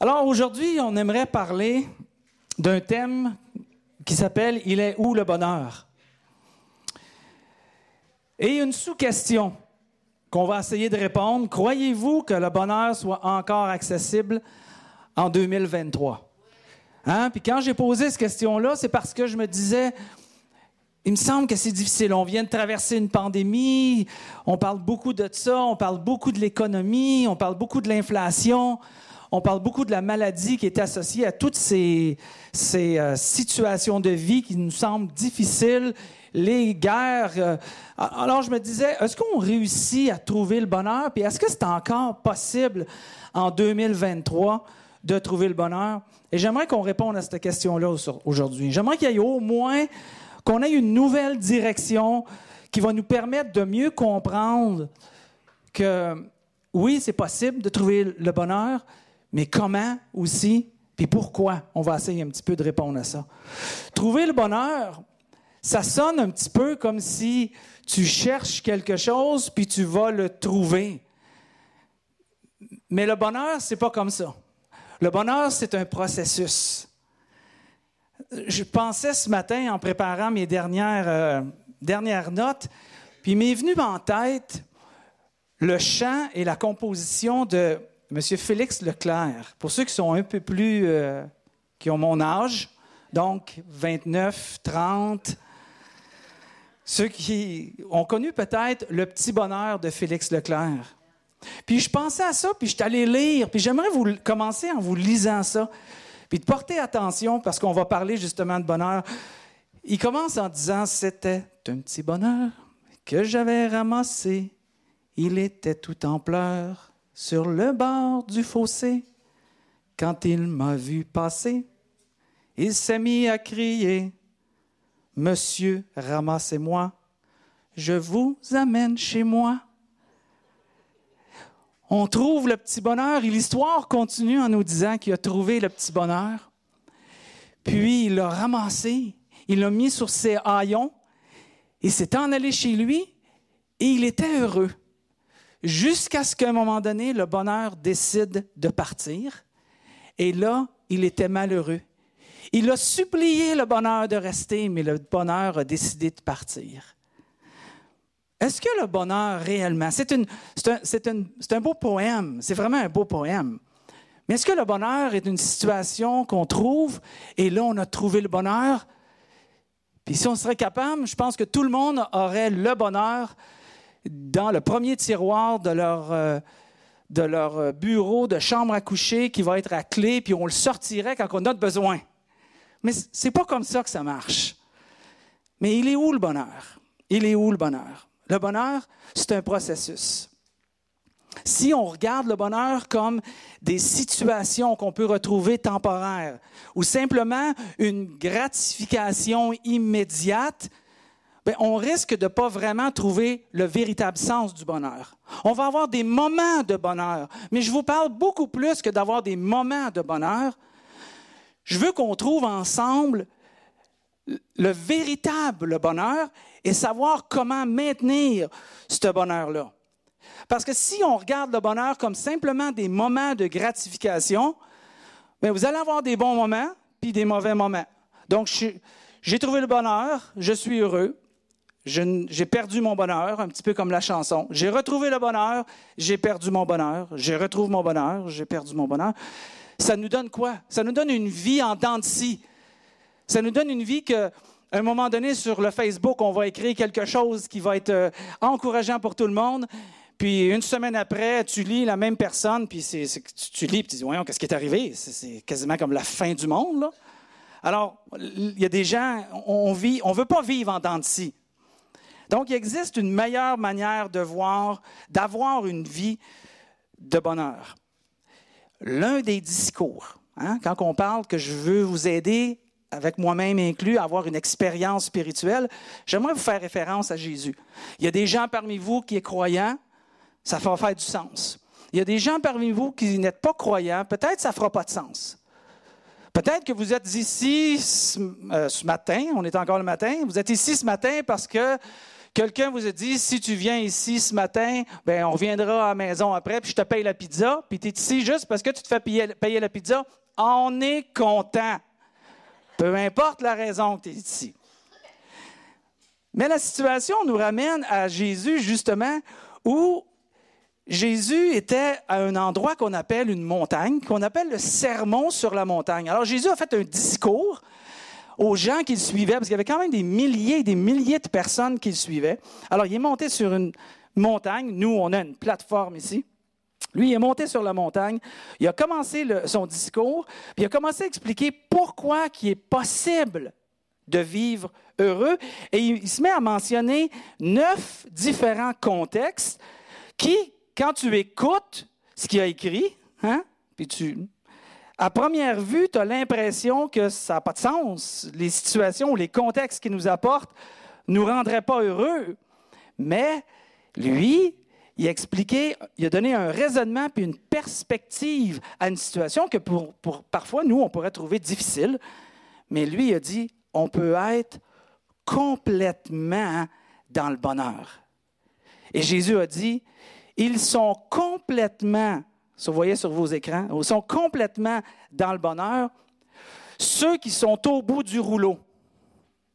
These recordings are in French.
Alors aujourd'hui, on aimerait parler d'un thème qui s'appelle « Il est où le bonheur ?» Et une sous-question qu'on va essayer de répondre. Croyez-vous que le bonheur soit encore accessible en 2023? Hein? Puis quand j'ai posé cette question-là, c'est parce que je me disais, il me semble que c'est difficile. On vient de traverser une pandémie, on parle beaucoup de ça, on parle beaucoup de l'économie, on parle beaucoup de l'inflation, on parle beaucoup de la maladie qui est associée à toutes ces situations de vie qui nous semblent difficiles, les guerres. Alors je me disais, est-ce qu'on réussit à trouver le bonheur? Puis est-ce que c'est encore possible en 2023 de trouver le bonheur? Et j'aimerais qu'on réponde à cette question-là aujourd'hui. J'aimerais qu'il y ait au moins qu'on ait une nouvelle direction qui va nous permettre de mieux comprendre que oui, c'est possible de trouver le bonheur, mais comment aussi, puis pourquoi? On va essayer un petit peu de répondre à ça. Trouver le bonheur, ça sonne un petit peu comme si tu cherches quelque chose puis tu vas le trouver. Mais le bonheur, c'est pas comme ça. Le bonheur, c'est un processus. Je pensais ce matin en préparant mes dernières notes, puis il m'est venu en tête le chant et la composition de M. Félix Leclerc. Pour ceux qui sont un peu plus, qui ont mon âge, donc 29, 30, ceux qui ont connu peut-être le petit bonheur de Félix Leclerc. Puis je pensais à ça, puis je suis allé lire, puis j'aimerais vous commencer en vous lisant ça, puis de porter attention, parce qu'on va parler justement de bonheur. Il commence en disant « C'était un petit bonheur que j'avais ramassé. Il était tout en pleurs sur le bord du fossé. Quand il m'a vu passer, il s'est mis à crier « Monsieur, ramassez-moi, je vous amène chez moi. » On trouve le petit bonheur et l'histoire continue en nous disant qu'il a trouvé le petit bonheur. Puis il l'a ramassé, il l'a mis sur ses haillons, il s'est en allé chez lui et il était heureux. Jusqu'à ce qu'à un moment donné, le bonheur décide de partir. Et là, il était malheureux. Il a supplié le bonheur de rester, mais le bonheur a décidé de partir. Est-ce que le bonheur réellement, c'est un beau poème, c'est vraiment un beau poème. Mais est-ce que le bonheur est une situation qu'on trouve et là on a trouvé le bonheur? Puis si on serait capable, je pense que tout le monde aurait le bonheur dans le premier tiroir de leur bureau, de chambre à coucher qui va être à clé, puis on le sortirait quand on a besoin. Mais c'est pas comme ça que ça marche. Mais il est où le bonheur? Il est où le bonheur? Le bonheur, c'est un processus. Si on regarde le bonheur comme des situations qu'on peut retrouver temporaires ou simplement une gratification immédiate, bien, on risque de ne pas vraiment trouver le véritable sens du bonheur. On va avoir des moments de bonheur, mais je vous parle beaucoup plus que d'avoir des moments de bonheur. Je veux qu'on trouve ensemble le véritable bonheur et savoir comment maintenir ce bonheur-là. Parce que si on regarde le bonheur comme simplement des moments de gratification, bien, vous allez avoir des bons moments puis des mauvais moments. Donc, j'ai trouvé le bonheur, je suis heureux. J'ai perdu mon bonheur, un petit peu comme la chanson. J'ai retrouvé le bonheur, j'ai perdu mon bonheur. Je retrouve mon bonheur, j'ai perdu mon bonheur. Ça nous donne quoi? Ça nous donne une vie en dents de scie. Ça nous donne une vie qu'à un moment donné, sur le Facebook, on va écrire quelque chose qui va être encourageant pour tout le monde. Puis une semaine après, tu lis la même personne, puis tu lis, puis tu dis, voyons, qu'est-ce qui est arrivé? C'est quasiment comme la fin du monde, là. Alors, il y a des gens, on veut pas vivre en dents de scie. Donc, il existe une meilleure manière d'avoir une vie de bonheur. L'un des discours, quand on parle que je veux vous aider, avec moi-même inclus, à avoir une expérience spirituelle, j'aimerais vous faire référence à Jésus. Il y a des gens parmi vous qui sont croyants, ça va faire du sens. Il y a des gens parmi vous qui n'êtes pas croyants, peut-être ça ne fera pas de sens. Peut-être que vous êtes ici ce matin, on est encore le matin, vous êtes ici ce matin parce que Quelqu'un vous a dit, si tu viens ici ce matin, ben on reviendra à la maison après, puis je te paye la pizza, puis tu es ici juste parce que tu te fais payer la pizza. On est content. Peu importe la raison que tu es ici. Mais la situation nous ramène à Jésus, justement, où Jésus était à un endroit qu'on appelle une montagne, qu'on appelle le sermon sur la montagne. Alors Jésus a fait un discours aux gens qui le suivaient, parce qu'il y avait quand même des milliers et des milliers de personnes qui le suivaient. Alors il est monté sur une montagne. Nous, on a une plateforme ici. Lui, il est monté sur la montagne. Il a commencé son discours, puis il a commencé à expliquer pourquoi il est possible de vivre heureux. Et il se met à mentionner 9 différents contextes qui, quand tu écoutes ce qu'il a écrit, puis à première vue, tu as l'impression que ça n'a pas de sens. Les situations ou les contextes qu'il nous apporte ne nous rendraient pas heureux. Mais lui, il a expliqué, il a donné un raisonnement puis une perspective à une situation que parfois, nous, on pourrait trouver difficile. Mais lui, il a dit, on peut être complètement dans le bonheur. Et Jésus a dit, ils sont complètement, vous voyez sur vos écrans, ils sont complètement dans le bonheur, ceux qui sont au bout du rouleau.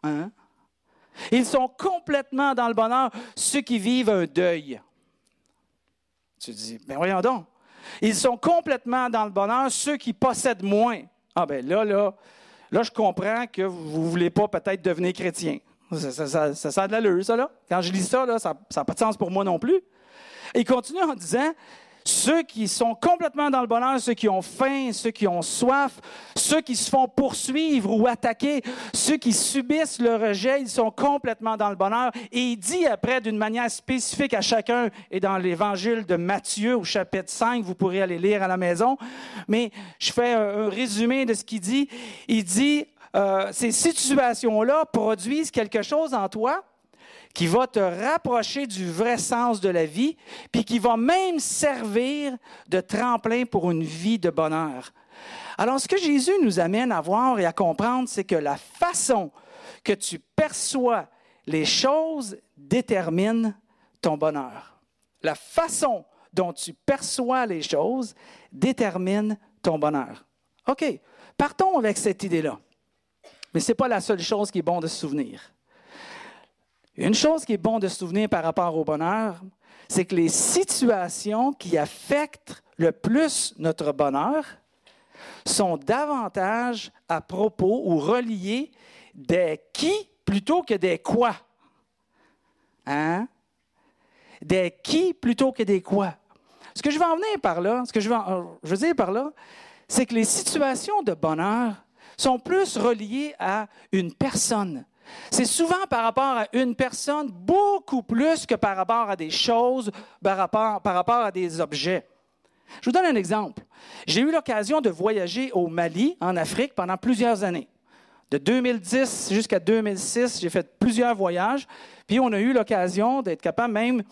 Hein? Ils sont complètement dans le bonheur, ceux qui vivent un deuil. Tu dis, bien voyons donc. Ils sont complètement dans le bonheur, ceux qui possèdent moins. Ah ben là, je comprends que vous ne voulez pas peut-être devenir chrétien. Ça a de l'allure, ça, là. Quand je lis ça, là, ça n'a pas de sens pour moi non plus. Et il continue en disant, ceux qui sont complètement dans le bonheur, ceux qui ont faim, ceux qui ont soif, ceux qui se font poursuivre ou attaquer, ceux qui subissent le rejet, ils sont complètement dans le bonheur. Et il dit après d'une manière spécifique à chacun, et dans l'évangile de Matthieu au chapitre 5, vous pourrez aller lire à la maison, mais je fais un résumé de ce qu'il dit. Il dit, ces situations-là produisent quelque chose en toi qui va te rapprocher du vrai sens de la vie, puis qui va même servir de tremplin pour une vie de bonheur. Alors, ce que Jésus nous amène à voir et à comprendre, c'est que la façon que tu perçois les choses détermine ton bonheur. La façon dont tu perçois les choses détermine ton bonheur. OK, partons avec cette idée-là. Mais ce n'est pas la seule chose qui est bon de se souvenir. Une chose qui est bon de se souvenir par rapport au bonheur, c'est que les situations qui affectent le plus notre bonheur sont davantage à propos ou reliées des qui plutôt que des quoi. Hein? Des qui plutôt que des quoi. Ce que je veux en venir par là, je veux dire par là, c'est que les situations de bonheur sont plus reliées à une personne. C'est souvent par rapport à une personne, beaucoup plus que par rapport à des choses, par rapport à des objets. Je vous donne un exemple. J'ai eu l'occasion de voyager au Mali, en Afrique, pendant plusieurs années. De 2010 jusqu'à 2006, j'ai fait plusieurs voyages, puis on a eu l'occasion d'être capable même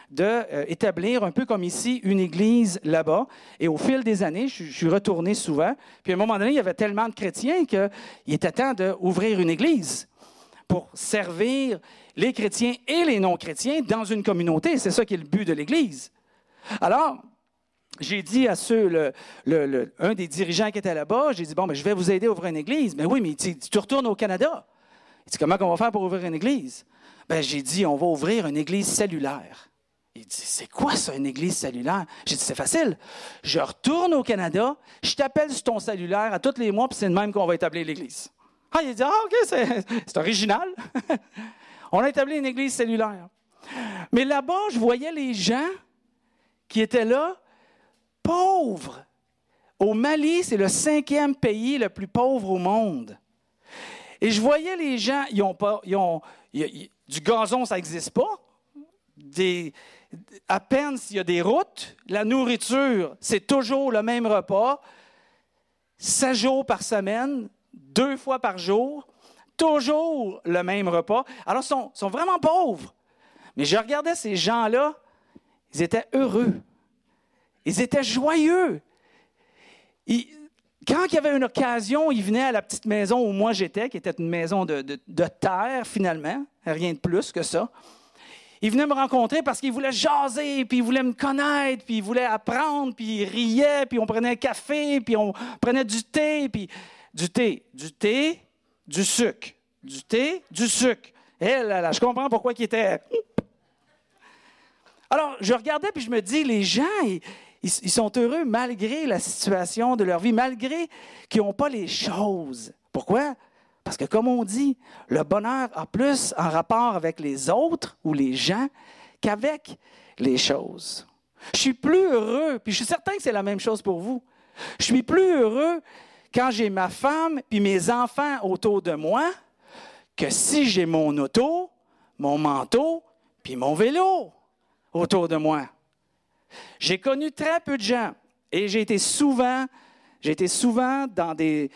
d'établir, un peu comme ici, une église là-bas. Et au fil des années, je suis retourné souvent. Puis à un moment donné, il y avait tellement de chrétiens qu'il était temps d'ouvrir une église pour servir les chrétiens et les non-chrétiens dans une communauté. C'est ça qui est le but de l'Église. Alors, j'ai dit à un des dirigeants qui était là-bas, j'ai dit, bon, je vais vous aider à ouvrir une église. Mais oui, mais tu retournes au Canada. Il dit, comment on va faire pour ouvrir une église? J'ai dit, on va ouvrir une église cellulaire. Il dit, c'est quoi ça, une église cellulaire? J'ai dit, c'est facile. Je retourne au Canada, je t'appelle sur ton cellulaire à tous les mois, puis c'est de même qu'on va établir l'église. Ah, il a dit, OK, c'est original. On a établi une église cellulaire. Mais là-bas, je voyais les gens qui étaient là, pauvres. Au Mali, c'est le 5e pays le plus pauvre au monde. Et je voyais les gens, du gazon, ça n'existe pas. À peine s'il y a des routes. La nourriture, c'est toujours le même repas. 7 jours par semaine. 2 fois par jour, toujours le même repas. Alors, ils sont vraiment pauvres. Mais je regardais ces gens-là, ils étaient heureux. Ils étaient joyeux. Quand il y avait une occasion, ils venaient à la petite maison où moi j'étais, qui était une maison de terre, finalement, rien de plus que ça. Il venait me rencontrer parce qu'il voulait jaser, puis il voulait me connaître, puis il voulait apprendre, puis il riait, puis on prenait un café, puis on prenait du thé, puis du sucre. Du thé, du sucre. Eh là là, je comprends pourquoi il était... Alors, je regardais, puis je me dis, les gens, ils sont heureux malgré la situation de leur vie, malgré qu'ils n'ont pas les choses. Pourquoi? Parce que, comme on dit, le bonheur a plus en rapport avec les autres ou les gens qu'avec les choses. Je suis plus heureux, puis je suis certain que c'est la même chose pour vous. Je suis plus heureux quand j'ai ma femme puis mes enfants autour de moi que si j'ai mon auto, mon manteau puis mon vélo autour de moi. J'ai connu très peu de gens et j'ai été souvent dans des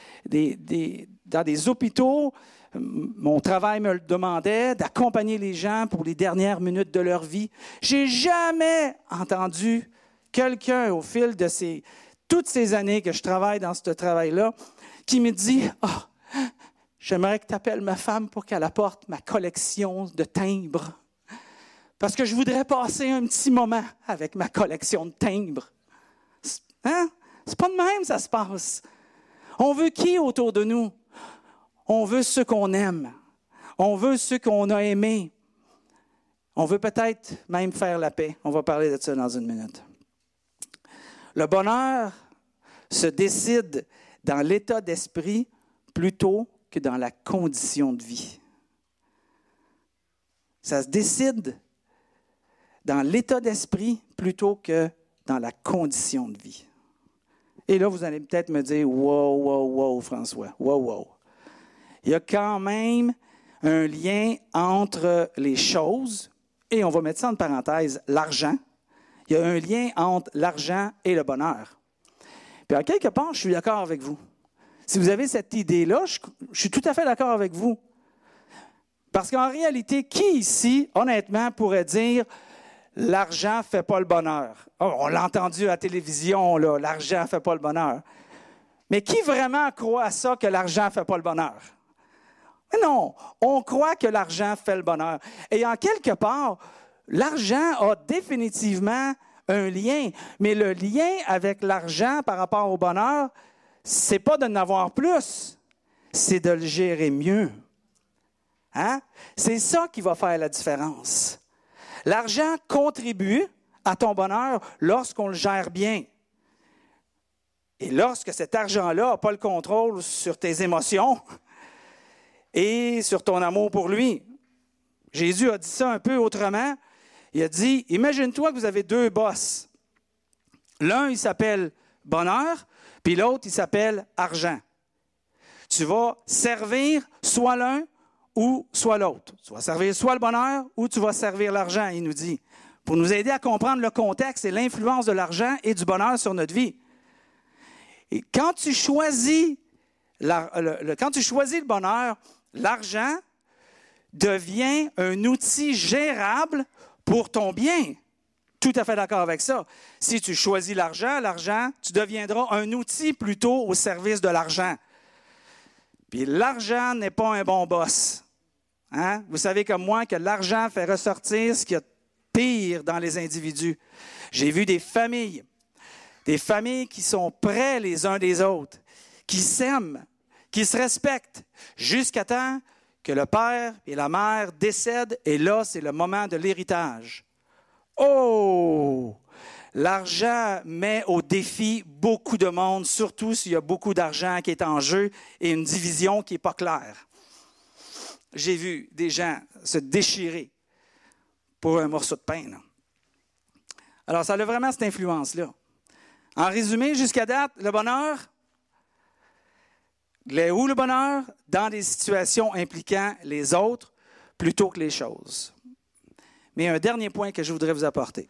hôpitaux. Mon travail me le demandait d'accompagner les gens pour les dernières minutes de leur vie. J'ai jamais entendu quelqu'un au fil de toutes ces années que je travaille dans ce travail-là qui me dit « Ah, j'aimerais que tu appelles ma femme pour qu'elle apporte ma collection de timbres. Parce que je voudrais passer un petit moment avec ma collection de timbres. » Hein? C'est pas de même, ça se passe. On veut qui autour de nous? On veut ceux qu'on aime. On veut ceux qu'on a aimés. On veut peut-être même faire la paix. On va parler de ça dans une minute. Le bonheur se décide dans l'état d'esprit plutôt que dans la condition de vie. Ça se décide dans l'état d'esprit plutôt que dans la condition de vie. Et là, vous allez peut-être me dire, wow, François, wow. Il y a quand même un lien entre les choses, et on va mettre ça en parenthèse, l'argent. Il y a un lien entre l'argent et le bonheur. Puis à quelque part, je suis d'accord avec vous. Si vous avez cette idée-là, je suis tout à fait d'accord avec vous. Parce qu'en réalité, qui ici, honnêtement, pourrait dire « l'argent ne fait pas le bonheur ». Oh, on l'a entendu à la télévision, là, l'argent ne fait pas le bonheur. Mais qui vraiment croit à ça que l'argent ne fait pas le bonheur? Mais non, on croit que l'argent fait le bonheur. Et en quelque part, l'argent a définitivement un lien. Mais le lien avec l'argent par rapport au bonheur, c'est pas de n'avoir plus, c'est de le gérer mieux. Hein? C'est ça qui va faire la différence. L'argent contribue à ton bonheur lorsqu'on le gère bien. Et lorsque cet argent-là n'a pas le contrôle sur tes émotions et sur ton amour pour lui. Jésus a dit ça un peu autrement. Il a dit, imagine-toi que vous avez deux boss. L'un, il s'appelle bonheur, puis l'autre, il s'appelle argent. Tu vas servir soit l'un ou soit l'autre. Tu vas servir soit le bonheur ou tu vas servir l'argent, il nous dit, pour nous aider à comprendre le contexte et l'influence de l'argent et du bonheur sur notre vie. Et quand tu choisis le bonheur, l'argent devient un outil gérable pour ton bien. Tout à fait d'accord avec ça. Si tu choisis l'argent, tu deviendras un outil plutôt au service de l'argent. Puis l'argent n'est pas un bon boss. Hein? Vous savez comme moi que l'argent fait ressortir ce qu'il y a de pire dans les individus. J'ai vu des familles qui sont près les uns des autres, qui s'aiment, qui se respectent, jusqu'à temps que le père et la mère décèdent, et là, c'est le moment de l'héritage. Oh! L'argent met au défi beaucoup de monde, surtout s'il y a beaucoup d'argent qui est en jeu et une division qui n'est pas claire. J'ai vu des gens se déchirer pour un morceau de pain. Là. Alors, ça a vraiment cette influence-là. En résumé, jusqu'à date, le bonheur, où le bonheur? Dans des situations impliquant les autres plutôt que les choses. Mais un dernier point que je voudrais vous apporter.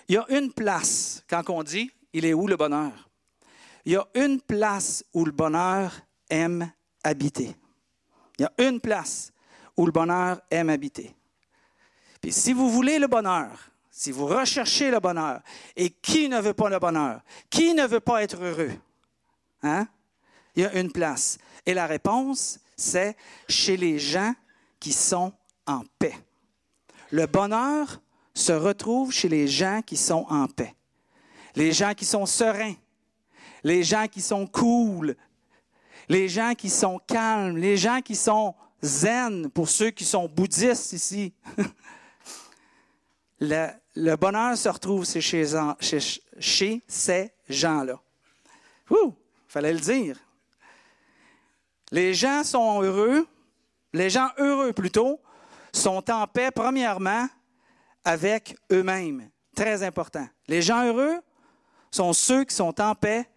Il y a une place, quand on dit « il est où le bonheur ?» Il y a une place où le bonheur aime habiter. Il y a une place où le bonheur aime habiter. Puis si vous voulez le bonheur, si vous recherchez le bonheur, et qui ne veut pas le bonheur? Qui ne veut pas être heureux? Hein? Il y a une place. Et la réponse, c'est chez les gens qui sont en paix. Le bonheur se retrouve chez les gens qui sont en paix. Les gens qui sont sereins. Les gens qui sont cool. Les gens qui sont calmes. Les gens qui sont zen, pour ceux qui sont bouddhistes ici. Le bonheur se retrouve chez ces gens-là. Ouh, fallait le dire. Les gens sont heureux, les gens heureux plutôt, sont en paix premièrement avec eux-mêmes. Très important. Les gens heureux sont ceux qui sont en paix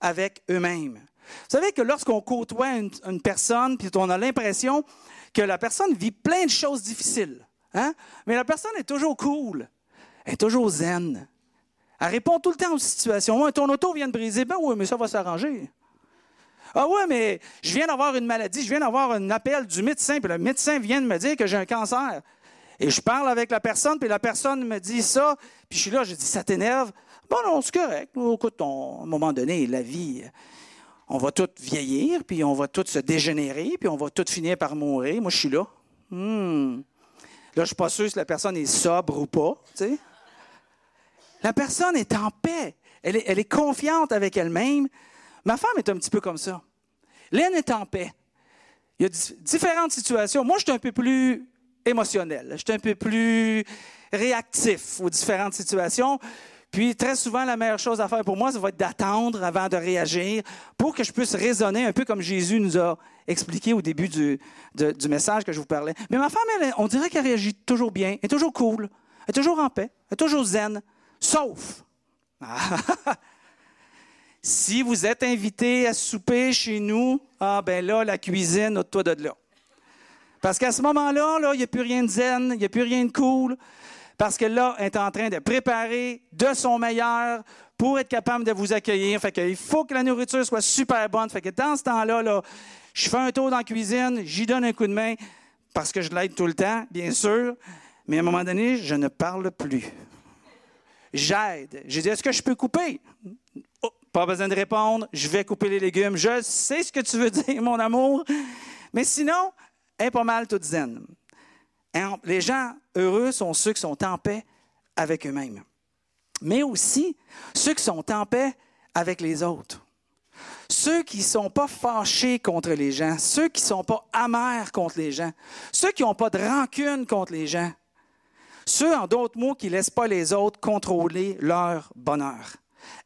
avec eux-mêmes. Vous savez que lorsqu'on côtoie une personne, puis on a l'impression que la personne vit plein de choses difficiles, hein? Mais la personne est toujours cool, elle est toujours zen. Elle répond tout le temps aux situations. Ouais, ton auto vient de briser. Ben oui, mais ça va s'arranger. Ah oui, mais je viens d'avoir une maladie, je viens d'avoir un appel du médecin, puis le médecin vient de me dire que j'ai un cancer. Et je parle avec la personne, puis la personne me dit ça, puis je suis là, je dis, ça t'énerve? Bon, non, c'est correct. Écoute, à un moment donné, la vie, on va tous vieillir, puis on va tous se dégénérer, puis on va tous finir par mourir. Moi, je suis là. Là, je ne suis pas sûr si la personne est sobre ou pas, tu sais. La personne est en paix. Elle est confiante avec elle-même. Ma femme est un petit peu comme ça. Lynn est en paix. Il y a différentes situations. Moi, je suis un peu plus émotionnel. Je suis un peu plus réactif aux différentes situations. Puis, très souvent, la meilleure chose à faire pour moi, ça va être d'attendre avant de réagir pour que je puisse raisonner un peu comme Jésus nous a expliqué au début du message que je vous parlais. Mais ma femme, elle, on dirait qu'elle réagit toujours bien. Elle est toujours cool. Elle est toujours en paix. Elle est toujours zen. Sauf... Si vous êtes invité à souper chez nous, ben là, la cuisine, ôte-toi de là. Parce qu'à ce moment-là, il n'y a plus rien de zen, il n'y a plus rien de cool. Parce que là, elle est en train de préparer de son meilleur pour être capable de vous accueillir. Fait qu'il faut que la nourriture soit super bonne. Fait que dans ce temps-là, là, je fais un tour dans la cuisine, j'y donne un coup de main, parce que je l'aide tout le temps, bien sûr. Mais à un moment donné, je ne parle plus. J'aide. J'ai dit, est-ce que je peux couper? Oh, pas besoin de répondre. Je vais couper les légumes. Je sais ce que tu veux dire, mon amour. Mais sinon, elle est pas mal toute zen. Les gens heureux sont ceux qui sont en paix avec eux-mêmes. Mais aussi, ceux qui sont en paix avec les autres. Ceux qui ne sont pas fâchés contre les gens. Ceux qui ne sont pas amers contre les gens. Ceux qui n'ont pas de rancune contre les gens. Ceux, en d'autres mots, qui ne laissent pas les autres contrôler leur bonheur.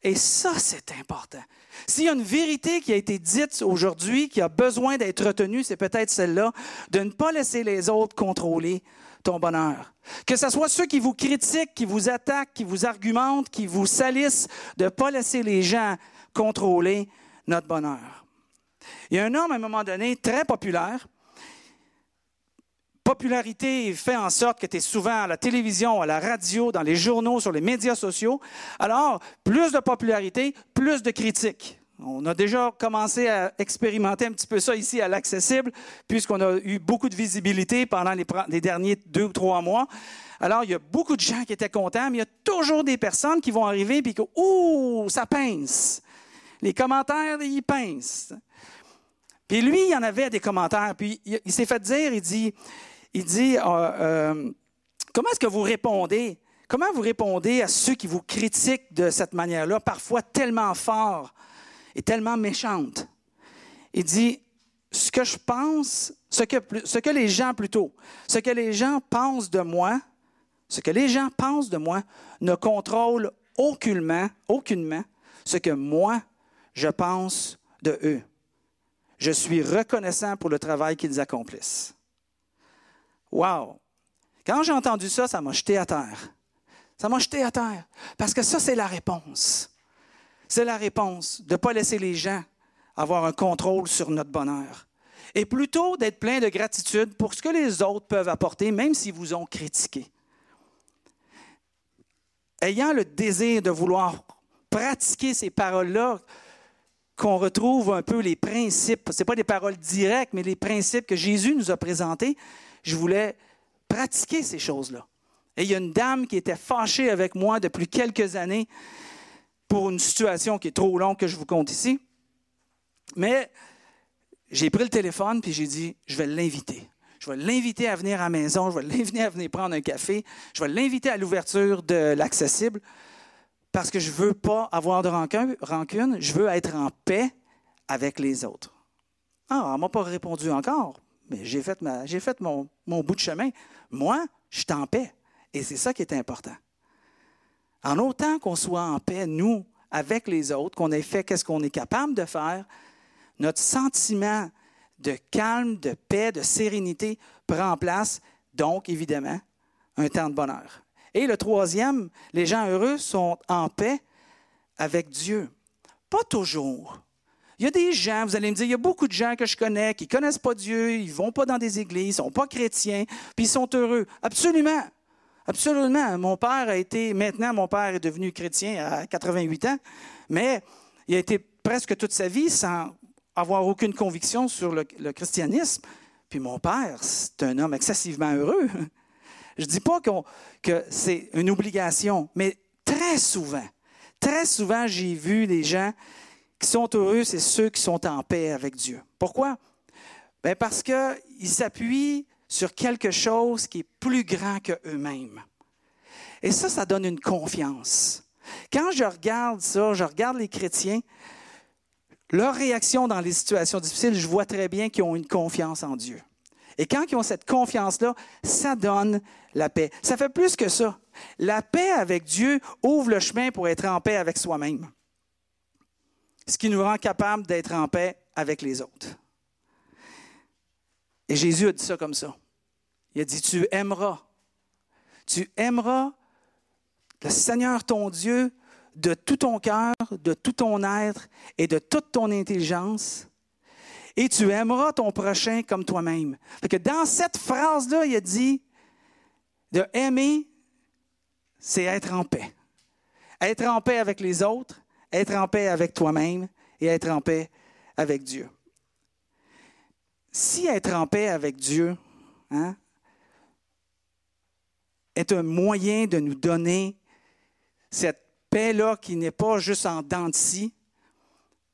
Et ça, c'est important. S'il y a une vérité qui a été dite aujourd'hui, qui a besoin d'être retenue, c'est peut-être celle-là, de ne pas laisser les autres contrôler ton bonheur. Que ce soit ceux qui vous critiquent, qui vous attaquent, qui vous argumentent, qui vous salissent, de ne pas laisser les gens contrôler notre bonheur. Il y a un homme, à un moment donné, très populaire. Popularité fait en sorte que tu es souvent à la télévision, à la radio, dans les journaux, sur les médias sociaux. Alors, plus de popularité, plus de critiques. On a déjà commencé à expérimenter un petit peu ça ici à l'Accessible, puisqu'on a eu beaucoup de visibilité pendant les derniers 2 ou 3 mois. Alors, il y a beaucoup de gens qui étaient contents, mais il y a toujours des personnes qui vont arriver et que « Ouh, ça pince! » Les commentaires, ils pincent. Puis lui, il y en avait des commentaires, puis il s'est fait dire, il dit, comment est-ce que vous répondez? Comment vous répondez à ceux qui vous critiquent de cette manière-là, parfois tellement fort et tellement méchante? Il dit, ce que je pense, ce que les gens pensent de moi, ne contrôle aucunement ce que moi, je pense de eux. Je suis reconnaissant pour le travail qu'ils accomplissent. Wow! Quand j'ai entendu ça, ça m'a jeté à terre. Ça m'a jeté à terre. Parce que ça, c'est la réponse. C'est la réponse de ne pas laisser les gens avoir un contrôle sur notre bonheur. Et plutôt d'être plein de gratitude pour ce que les autres peuvent apporter, même s'ils vous ont critiqué. Ayant le désir de vouloir pratiquer ces paroles-là, qu'on retrouve un peu les principes, ce n'est pas des paroles directes, mais les principes que Jésus nous a présentés, je voulais pratiquer ces choses-là. Et il y a une dame qui était fâchée avec moi depuis quelques années pour une situation qui est trop longue que je vous conte ici. Mais j'ai pris le téléphone puis j'ai dit, je vais l'inviter. Je vais l'inviter à venir à la maison. Je vais l'inviter à venir prendre un café. Je vais l'inviter à l'ouverture de l'accessible parce que je ne veux pas avoir de rancune. Je veux être en paix avec les autres. Ah, elle ne m'a pas répondu encore, mais j'ai fait mon bout de chemin. Moi, je suis en paix. Et c'est ça qui est important. En autant qu'on soit en paix, nous, avec les autres, qu'on ait fait qu'est-ce qu'on est capable de faire, notre sentiment de calme, de paix, de sérénité prend place, donc, évidemment, un temps de bonheur. Et le troisième, les gens heureux sont en paix avec Dieu. Pas toujours. Il y a des gens, vous allez me dire, il y a beaucoup de gens que je connais qui ne connaissent pas Dieu, ils ne vont pas dans des églises, ils ne sont pas chrétiens, puis ils sont heureux. Absolument. Absolument. Mon père est devenu chrétien à 88 ans, mais il a été presque toute sa vie sans avoir aucune conviction sur le christianisme. Puis mon père, c'est un homme excessivement heureux. Je ne dis pas que c'est une obligation, mais très souvent, j'ai vu des gens qui sont heureux, c'est ceux qui sont en paix avec Dieu. Pourquoi? Bien parce qu'ils s'appuient sur quelque chose qui est plus grand qu'eux-mêmes. Et ça donne une confiance. Quand je regarde ça, je regarde les chrétiens, leur réaction dans les situations difficiles, je vois très bien qu'ils ont une confiance en Dieu. Et quand ils ont cette confiance-là, ça donne la paix. Ça fait plus que ça. La paix avec Dieu ouvre le chemin pour être en paix avec soi-même. Ce qui nous rend capables d'être en paix avec les autres. Et Jésus a dit ça comme ça. Il a dit, tu aimeras le Seigneur ton Dieu de tout ton cœur, de tout ton être et de toute ton intelligence. Et tu aimeras ton prochain comme toi-même. Fait que dans cette phrase-là, il a dit, de aimer, c'est être en paix. Être en paix avec les autres, être en paix avec toi-même et être en paix avec Dieu. Si être en paix avec Dieu est un moyen de nous donner cette paix-là qui n'est pas juste en dents de scie,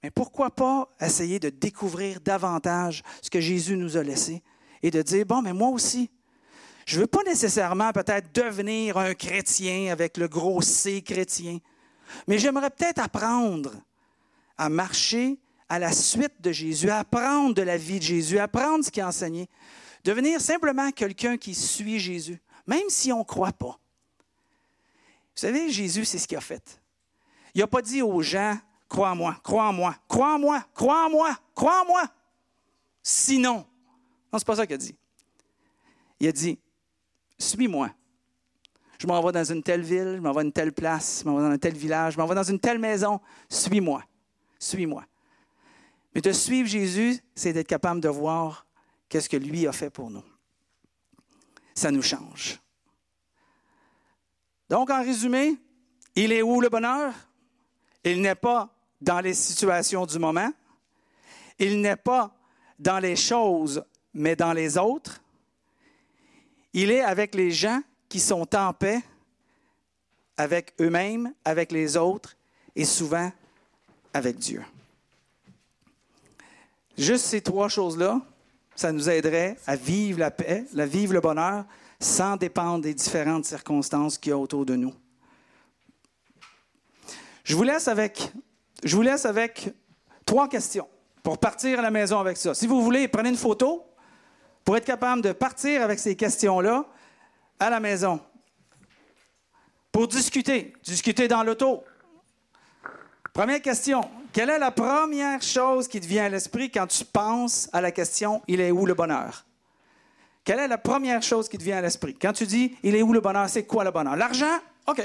mais pourquoi pas essayer de découvrir davantage ce que Jésus nous a laissé et de dire, bon, mais moi aussi, je ne veux pas nécessairement peut-être devenir un chrétien avec le gros C chrétien, mais j'aimerais peut-être apprendre à marcher à la suite de Jésus, à apprendre de la vie de Jésus, à apprendre ce qu'il a enseigné, devenir simplement quelqu'un qui suit Jésus, même si on ne croit pas. Vous savez, Jésus, c'est ce qu'il a fait. Il n'a pas dit aux gens, crois en moi, crois en moi, crois en moi, crois en moi, crois en moi. Sinon, non, c'est pas ça qu'il a dit. Il a dit, suis-moi. Je m'en vais dans une telle ville, je m'en vais dans une telle place, je m'en vais dans un tel village, je m'en vais dans une telle maison. Suis-moi, suis-moi. Mais de suivre Jésus, c'est d'être capable de voir qu'est-ce que lui a fait pour nous. Ça nous change. Donc, en résumé, il est où le bonheur? Il n'est pas dans les situations du moment. Il n'est pas dans les choses, mais dans les autres. Il est avec les gens qui sont en paix avec eux-mêmes, avec les autres et souvent avec Dieu. Juste ces trois choses-là, ça nous aiderait à vivre la paix, à vivre le bonheur, sans dépendre des différentes circonstances qu'il y a autour de nous. Je vous laisse avec 3 questions pour partir à la maison avec ça. Si vous voulez, prenez une photo pour être capable de partir avec ces questions-là à la maison. Pour discuter dans l'auto. Première question. Quelle est la première chose qui te vient à l'esprit quand tu penses à la question « Il est où le bonheur » ? Quelle est la première chose qui te vient à l'esprit? Quand tu dis « Il est où le bonheur », c'est quoi le bonheur? L'argent? OK.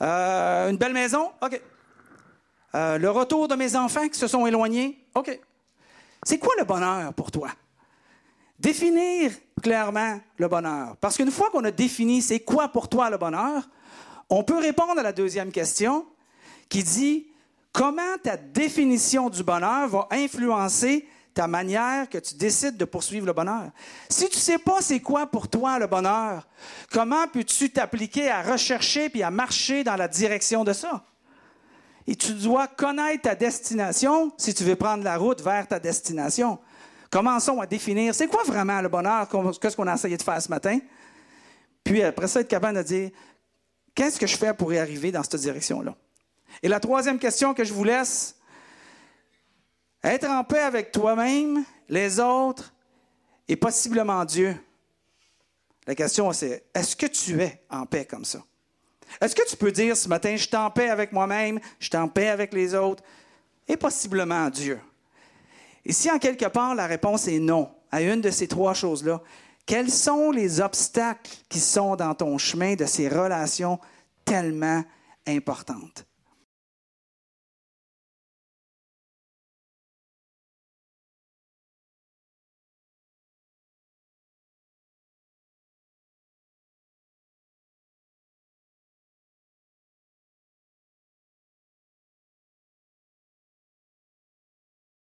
Une belle maison? OK. Le retour de mes enfants qui se sont éloignés? OK. C'est quoi le bonheur pour toi? Définir clairement le bonheur. Parce qu'une fois qu'on a défini c'est quoi pour toi le bonheur, on peut répondre à la deuxième question qui dit comment ta définition du bonheur va influencer ta manière que tu décides de poursuivre le bonheur. Si tu ne sais pas c'est quoi pour toi le bonheur, comment peux-tu t'appliquer à rechercher puis à marcher dans la direction de ça? Et tu dois connaître ta destination si tu veux prendre la route vers ta destination. Commençons à définir c'est quoi vraiment le bonheur, qu'est-ce qu'on a essayé de faire ce matin. Puis après ça, être capable de dire qu'est-ce que je fais pour y arriver dans cette direction-là. Et la troisième question que je vous laisse, être en paix avec toi-même, les autres et possiblement Dieu. La question, c'est, est-ce que tu es en paix comme ça? Est-ce que tu peux dire ce matin, je suis en paix avec moi-même, je suis en paix avec les autres et possiblement Dieu? Et si en quelque part la réponse est non à une de ces trois choses-là, quels sont les obstacles qui sont dans ton chemin de ces relations tellement importantes?